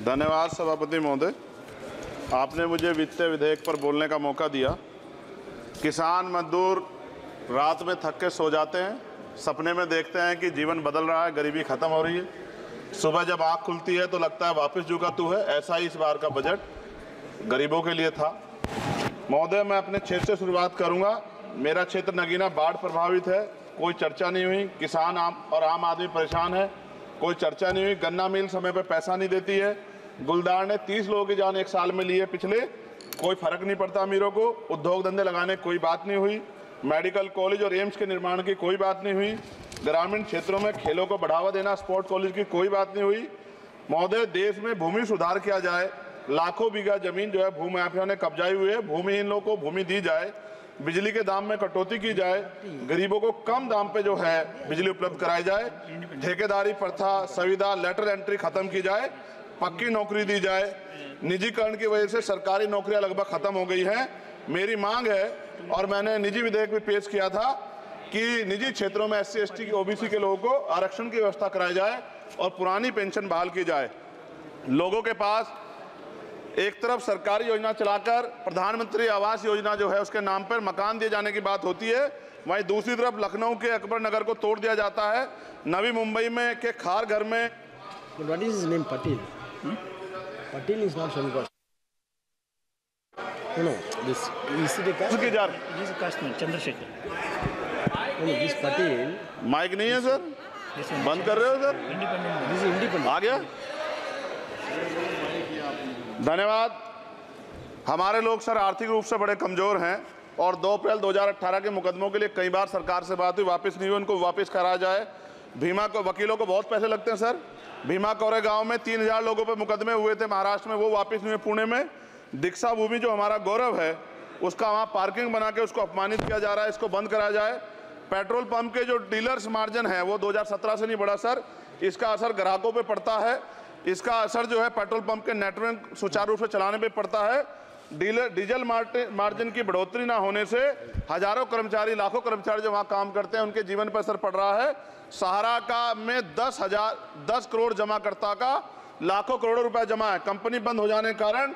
धन्यवाद सभापति महोदय, आपने मुझे वित्तीय विधेयक पर बोलने का मौका दिया। किसान मजदूर रात में थक के सो जाते हैं, सपने में देखते हैं कि जीवन बदल रहा है, गरीबी खत्म हो रही है। सुबह जब आँख खुलती है तो लगता है वापस झुका तू है। ऐसा ही इस बार का बजट गरीबों के लिए था। महोदय, मैं अपने क्षेत्र से शुरुआत करूंगा। मेरा क्षेत्र नगीना बाढ़ प्रभावित है, कोई चर्चा नहीं हुई। किसान आम आदमी परेशान है, कोई चर्चा नहीं हुई। गन्ना मिल समय पे पैसा नहीं देती है। गुलदार ने 30 लोगों की जान एक साल में ली है पिछले, कोई फर्क नहीं पड़ता अमीरों को। उद्योग धंधे लगाने कोई बात नहीं हुई। मेडिकल कॉलेज और एम्स के निर्माण की कोई बात नहीं हुई। ग्रामीण क्षेत्रों में खेलों को बढ़ावा देना, स्पोर्ट्स कॉलेज की कोई बात नहीं हुई। महोदय, देश में भूमि सुधार किया जाए। लाखों बीघा जमीन जो है भूमाफिया ने कब्जाई हुई है, भूमिहीन लोगों को भूमि दी जाए। बिजली के दाम में कटौती की जाए, गरीबों को कम दाम पे जो है बिजली उपलब्ध कराई जाए। ठेकेदारी प्रथा, संविदा, लेटर एंट्री खत्म की जाए, पक्की नौकरी दी जाए। निजीकरण की वजह से सरकारी नौकरियां लगभग खत्म हो गई हैं। मेरी मांग है, और मैंने निजी विधेयक भी पेश किया था, कि निजी क्षेत्रों में SC ST की OBC के लोगों को आरक्षण की व्यवस्था कराई जाए और पुरानी पेंशन बहाल की जाए। लोगों के पास एक तरफ सरकारी योजना चलाकर प्रधानमंत्री आवास योजना जो है उसके नाम पर मकान दिए जाने की बात होती है, वहीं दूसरी तरफ लखनऊ के अकबर नगर को तोड़ दिया जाता है। नवी मुंबई में के खार घर में What is his name? Patil. Patil is not Shankar. No, this is it a caste? उसकी जार This is caste man, Chandrasekhar. No, this Patil. Mike नहीं है सर, This one, बंद कर रहे हो सर? independent. This is independent. आ गया। धन्यवाद। हमारे लोग सर आर्थिक रूप से बड़े कमजोर हैं और 2 अप्रैल 2018 के मुकदमों के लिए कई बार सरकार से बात हुई, वापस नहीं हुई। उनको वापस कराया जाए। भीमा को वकीलों को बहुत पैसे लगते हैं सर। भीमा कोरे गांव में 3000 लोगों पे मुकदमे हुए थे महाराष्ट्र में, वो वापस नहीं हुए। पुणे में दीक्षा भूमि जो हमारा गौरव है, उसका वहाँ पार्किंग बना के उसको अपमानित किया जा रहा है, इसको बंद कराया जाए। पेट्रोल पंप के जो डीलर्स मार्जिन है वो 2017 से नहीं बढ़ा सर, इसका असर ग्राहकों पे पड़ता है। इसका असर जो है पेट्रोल पंप के नेटवर्क सुचारू रूप से चलाने पे पड़ता है। डीजल मार्जिन की बढ़ोतरी ना होने से हजारों कर्मचारी, लाखों कर्मचारी जो वहाँ काम करते हैं उनके जीवन पर असर पड़ रहा है। सहारा का में 10 करोड़ जमाकर्ता का लाखों करोड़ों रुपए जमा है। कंपनी बंद हो जाने के कारण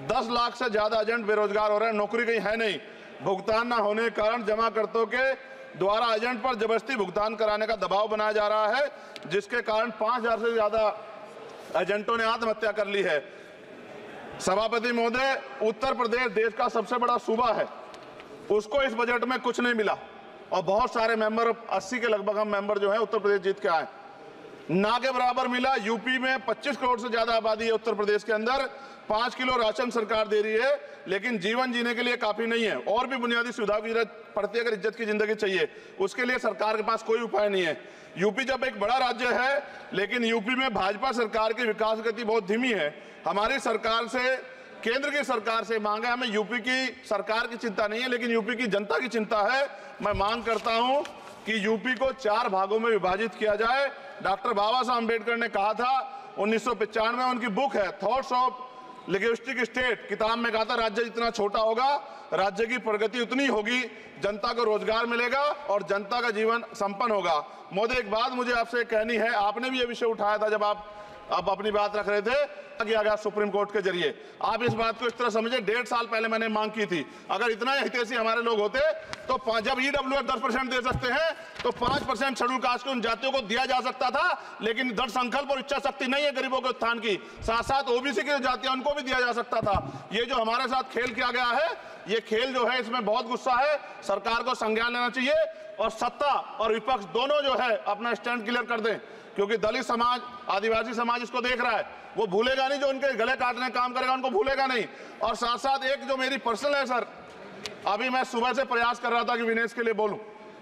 10 लाख से ज्यादा एजेंट बेरोजगार हो रहे हैं, नौकरी कहीं है नहीं। भुगतान ना होने के कारण जमाकर्ताओं के द्वारा एजेंट पर जबरदस्ती भुगतान कराने का दबाव बनाया जा रहा है, जिसके कारण 5000 से ज्यादा एजेंटों ने आत्महत्या कर ली है। सभापति महोदय, उत्तर प्रदेश देश का सबसे बड़ा सूबा है, उसको इस बजट में कुछ नहीं मिला और बहुत सारे मेंबर, 80 के लगभग हम मेंबर जो है उत्तर प्रदेश जीत के आए, ना के बराबर मिला। यूपी में 25 करोड़ से ज्यादा आबादी है उत्तर प्रदेश के अंदर, 5 किलो राशन सरकार दे रही है, लेकिन जीवन जीने के लिए काफी नहीं है। और भी बुनियादी सुविधाओं की जरूरत पड़ती है। अगर इज्जत की जिंदगी चाहिए, उसके लिए सरकार के पास कोई उपाय नहीं है। यूपी जब एक बड़ा राज्य है, लेकिन यूपी में भाजपा सरकार की विकास गति बहुत धीमी है। हमारी सरकार से, केंद्र की सरकार से मांग है, हमें यूपी की सरकार की चिंता नहीं है, लेकिन यूपी की जनता की चिंता है। मैं मांग करता हूं कि यूपी को 4 भागों में विभाजित किया जाए। डॉक्टर बाबा साहब अम्बेडकर ने कहा था 1995 में, उनकी बुक है थॉट्स ऑफ लिंग्विस्टिक स्टेट, किताब में कहा था राज्य जितना छोटा होगा राज्य की प्रगति उतनी होगी, जनता को रोजगार मिलेगा और जनता का जीवन संपन्न होगा। मोदी, एक बात मुझे आपसे कहनी है, आपने भी ये विषय उठाया था जब आप अपनी बात रख रहे थे, किया गया सुप्रीम कोर्ट के जरिए। आप इस बात को इस तरह समझे, 1.5 साल पहले मैंने मांग की थी, अगर इतना हितैषी हमारे लोग होते तो जब EWF 10% दे सकते हैं तो 5% शेड्यूल कास्ट के उन जातियों को दिया जा सकता था, लेकिन दृढ़ संकल्प और इच्छा शक्ति नहीं है गरीबों के उत्थान की। साथ साथ OBC की जो जातियां उनको भी दिया जा सकता था। ये जो हमारे साथ खेल किया गया है, ये खेल जो है इसमें बहुत गुस्सा है, सरकार को संज्ञान लेना चाहिए और सत्ता और विपक्ष दोनों जो है अपना स्टैंड क्लियर कर दें, क्योंकि दलित समाज, आदिवासी समाज इसको देख रहा है, वो भूलेगा नहीं। जो उनके गले काटने का काम करेगा उनको भूलेगा नहीं। और साथ साथ एक जो मेरी पर्सनल है सर, अभी मैं सुबह से प्रयास कर रहा था कि विनेश के लिए बोलूं,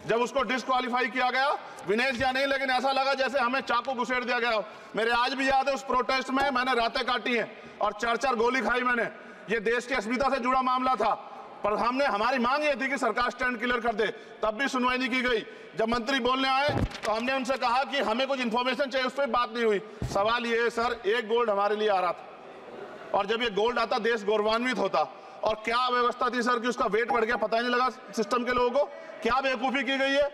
जब उसको डिस्क्वालीफाई किया गया, विनेश या नहीं, लेकिन ऐसा लगा जैसे हमें चाकू घुसेड़ दिया गया। मेरे आज भी याद है उस प्रोटेस्ट में मैंने रातें काटी हैं और 4-4 गोली खाई मैंने। ये देश की अस्मिता से जुड़ा मामला था, पर हमारी मांग ये थी कि सरकार स्टैंड क्लियर कर दे, तब भी सुनवाई नहीं की गई। जब मंत्री बोलने आए तो हमने उनसे कहा कि हमें कुछ इंफॉर्मेशन चाहिए, उस पर बात नहीं हुई। सवाल ये है सर, 1 गोल्ड हमारे लिए आ रहा था और जब ये गोल्ड आता देश गौरवान्वित होता। और क्या व्यवस्था थी सर कि उसका वेट बढ़ गया, पता ही नहीं लगा सिस्टम के लोगों को। क्या बेवकूफी की गई है,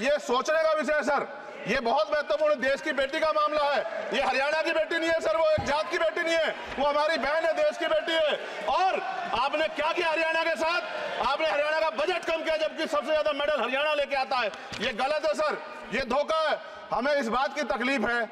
ये सोचने का विषय है सर। ये बहुत महत्वपूर्ण देश की बेटी का मामला है। ये हरियाणा की बेटी नहीं है सर, वो एक जात की बेटी नहीं है, वो हमारी बहन है, देश की बेटी है। और आपने क्या किया हरियाणा के साथ? आपने हरियाणा का बजट कम किया, जबकि सबसे ज्यादा मेडल हरियाणा लेके आता है। ये गलत है सर, ये धोखा है। हमें इस बात की तकलीफ है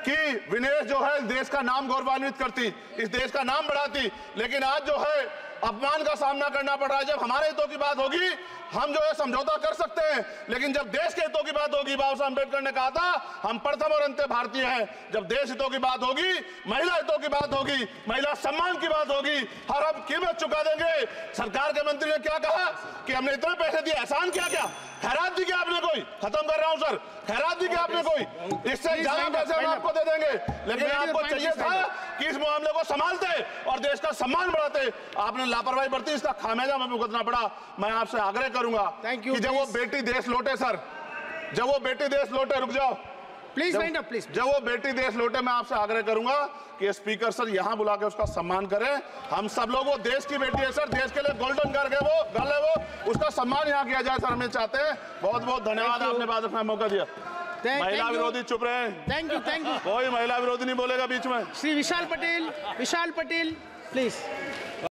कि विनेश जो है इस देश का नाम गौरवान्वित करती, इस देश का नाम बढ़ाती, लेकिन आज जो है अपमान का सामना करना पड़ रहा है। जब हमारे हितों की बात होगी हम जो है समझौता कर सकते हैं, लेकिन जब देश के हितों की बात होगी, बाबा साहब अम्बेडकर ने कहा था हम प्रथम और अंत्य भारतीय हैं। जब देश हितों की बात होगी, महिला हितों की बात होगी, महिला सम्मान की बात होगी, हर हम कीमत चुका देंगे। सरकार के मंत्री ने क्या कहा कि हमने इतने पैसे दिए, एहसान किया क्या? खैरात दी क्या आपने कोई? खत्म कर रहा हूं सर, खैरात दी क्या आपने कोई? इससे ज्यादा पैसे हम आपको दे देंगे, लेकिन आपको चाहिए था कि इस मामले को संभालते और देश का सम्मान बढ़ाते। आपने लापरवाही बरती, इसका खामियाजा हमें भुगतना पड़ा। मैं आपसे आग्रह करूंगा कि जब वो बेटी देश लौटे सर, जब वो बेटी देश लौटे, रुक जाओ प्लीज वाइंड अप प्लीज। जब वो बेटी देश लौटे, मैं आपसे आग्रह करूंगा कि स्पीकर सर यहां बुला के उसका सम्मान करें। हम सब लोग, वो देश की बेटी है सर, देश के लिए गोल्डन गर्ल है वो, गर्ल है वो, उसका सम्मान यहां किया जाए सर, हमें चाहते हैं। बहुत बहुत धन्यवाद, आपने बात रखने का मौका दिया। महिला विरोधी चुप रहे। थैंक यू कोई महिला विरोधी नहीं बोलेगा बीच में। श्री विशाल पटेल प्लीज।